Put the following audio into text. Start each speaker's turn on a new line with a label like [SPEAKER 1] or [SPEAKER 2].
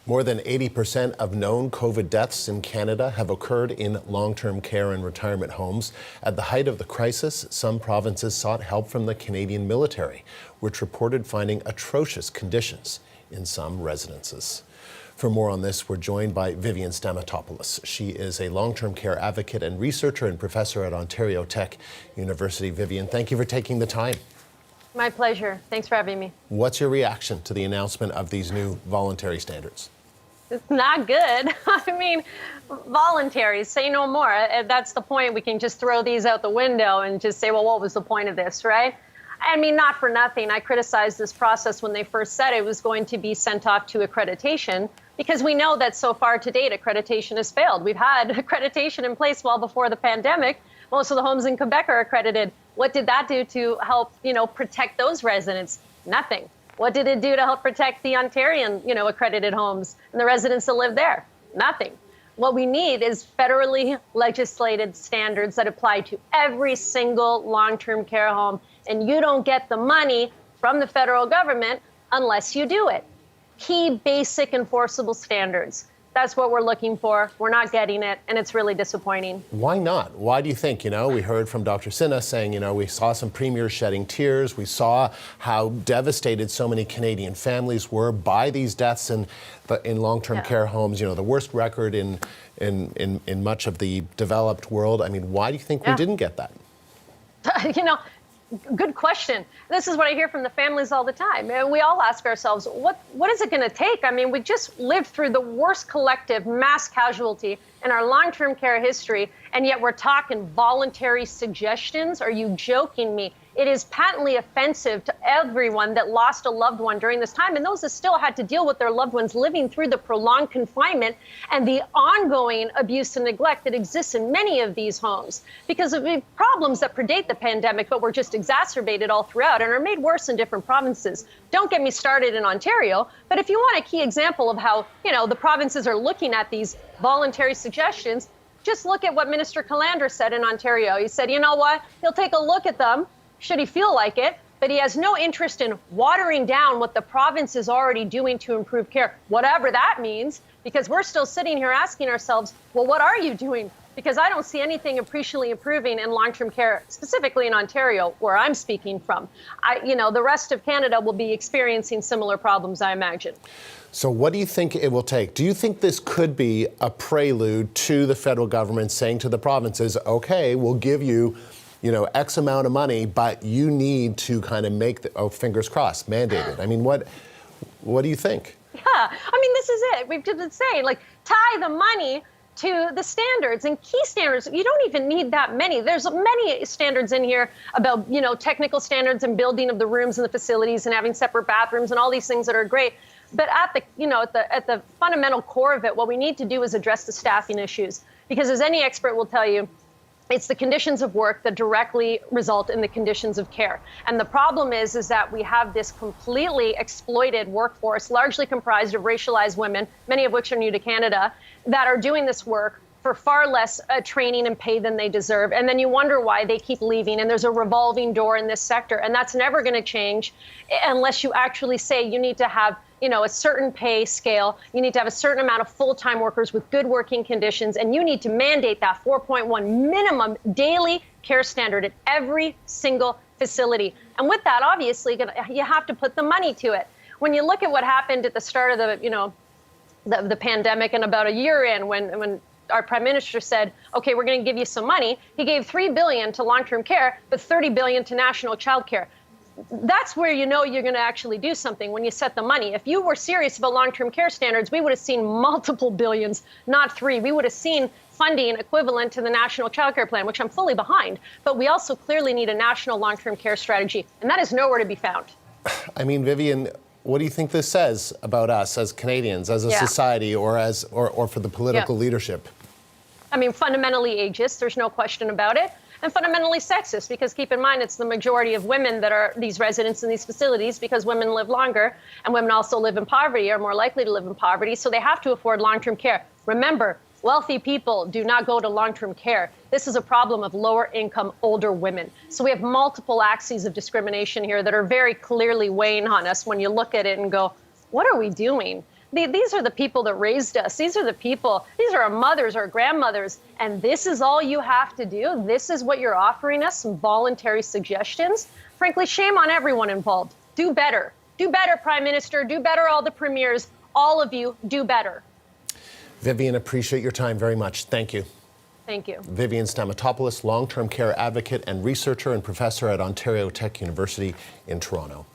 [SPEAKER 1] More than 80% of known COVID deaths in Canada have occurred in long-term care and retirement homes. At the height of the crisis, some provinces sought help from the Canadian military, which reported finding atrocious conditions in some residences. For more on this, we're joined by Vivian Stamatopoulos. She is a long-term care advocate and researcher and professor at Ontario Tech University. Vivian, thank you for taking the time.
[SPEAKER 2] My pleasure. Thanks for having me.
[SPEAKER 1] What's your reaction to the announcement of these new voluntary standards?
[SPEAKER 2] It's not good. I mean, voluntary, say no more. That's the point. We can just throw these out the window and just say, well, what was the point of this, right? I mean, not for nothing. I criticized this process when they first said it was going to be sent off to accreditation, because we know that so far to date, accreditation has failed. We've had accreditation in place well before the pandemic. Most of the homes in Quebec are accredited. What did that do to help, protect those residents? Nothing. What did it do to help protect the Ontarian, accredited homes and the residents that live there? Nothing. What we need is federally legislated standards that apply to every single long-term care home. And you don't get the money from the federal government unless you do it. Key, basic, enforceable standards. That's what we're looking for. We're not getting it, and it's really disappointing.
[SPEAKER 1] Why not? Why do you think? We heard from Dr. Sinha saying, we saw some premiers shedding tears. We saw how devastated so many Canadian families were by these deaths in long-term care homes. The worst record in much of the developed world. I mean, why do you think we didn't get that?
[SPEAKER 2] Good question. This is what I hear from the families all the time. And we all ask ourselves, what is it going to take? I mean, we just lived through the worst collective mass casualty in our long-term care history, and yet we're talking voluntary suggestions? Are you joking me? It is patently offensive to everyone that lost a loved one during this time, and those that still had to deal with their loved ones living through the prolonged confinement and the ongoing abuse and neglect that exists in many of these homes because of the problems that predate the pandemic, but were just exacerbated all throughout and are made worse in different provinces. Don't get me started in Ontario, but if you want a key example of how, the provinces are looking at these voluntary suggestions, just look at what Minister Calandra said in Ontario. He said, you know what, he'll take a look at them, should he feel like it, but he has no interest in watering down what the province is already doing to improve care, whatever that means, because we're still sitting here asking ourselves, well, what are you doing? Because I don't see anything appreciably improving in long-term care, specifically in Ontario, where I'm speaking from. The rest of Canada will be experiencing similar problems, I imagine.
[SPEAKER 1] So what do you think it will take? Do you think this could be a prelude to the federal government saying to the provinces, okay, we'll give you X amount of money, but you need to kind of make fingers crossed, mandate it. I mean, what do you think?
[SPEAKER 2] Yeah, I mean, this is it. We've been saying, tie the money to the standards and key standards. You don't even need that many. There's many standards in here about, technical standards and building of the rooms and the facilities and having separate bathrooms and all these things that are great. But at the fundamental core of it, what we need to do is address the staffing issues, because as any expert will tell you, it's the conditions of work that directly result in the conditions of care. And the problem is that we have this completely exploited workforce, largely comprised of racialized women, many of which are new to Canada, that are doing this work for far less training and pay than they deserve. And then you wonder why they keep leaving. And there's a revolving door in this sector. And that's never going to change unless you actually say you need to have a certain pay scale. You need to have a certain amount of full-time workers with good working conditions, and you need to mandate that 4.1 minimum daily care standard at every single facility. And with that, obviously, you have to put the money to it. When you look at what happened at the start of the pandemic and about a year in, when our prime minister said, okay, we're going to give you some money, he gave $3 billion to long-term care, but $30 billion to national child care. That's where you're going to actually do something, when you set the money. If you were serious about long-term care standards, we would have seen multiple billions, not three. We would have seen funding equivalent to the National Child Care Plan, which I'm fully behind. But we also clearly need a national long-term care strategy, and that is nowhere to be found.
[SPEAKER 1] I mean, Vivian, what do you think this says about us as Canadians, as a society, or for the political leadership?
[SPEAKER 2] I mean, fundamentally ageist, there's no question about it. And fundamentally sexist, because keep in mind, it's the majority of women that are these residents in these facilities, because women live longer and women also live in poverty, are more likely to live in poverty. So they have to afford long-term care. Remember, wealthy people do not go to long-term care. This is a problem of lower income, older women. So we have multiple axes of discrimination here that are very clearly weighing on us when you look at it and go, what are we doing? these are the people that raised us. These are our mothers, our grandmothers, and this is all you have to do. This is what you're offering us, some voluntary suggestions. Frankly, shame on everyone involved. Do better. Do better, Prime Minister. Do better, all the premiers. All of you, do better.
[SPEAKER 1] Vivian, appreciate your time very much. Thank you.
[SPEAKER 2] Thank you.
[SPEAKER 1] Vivian Stamatopoulos, long-term care advocate and researcher and professor at Ontario Tech University in Toronto.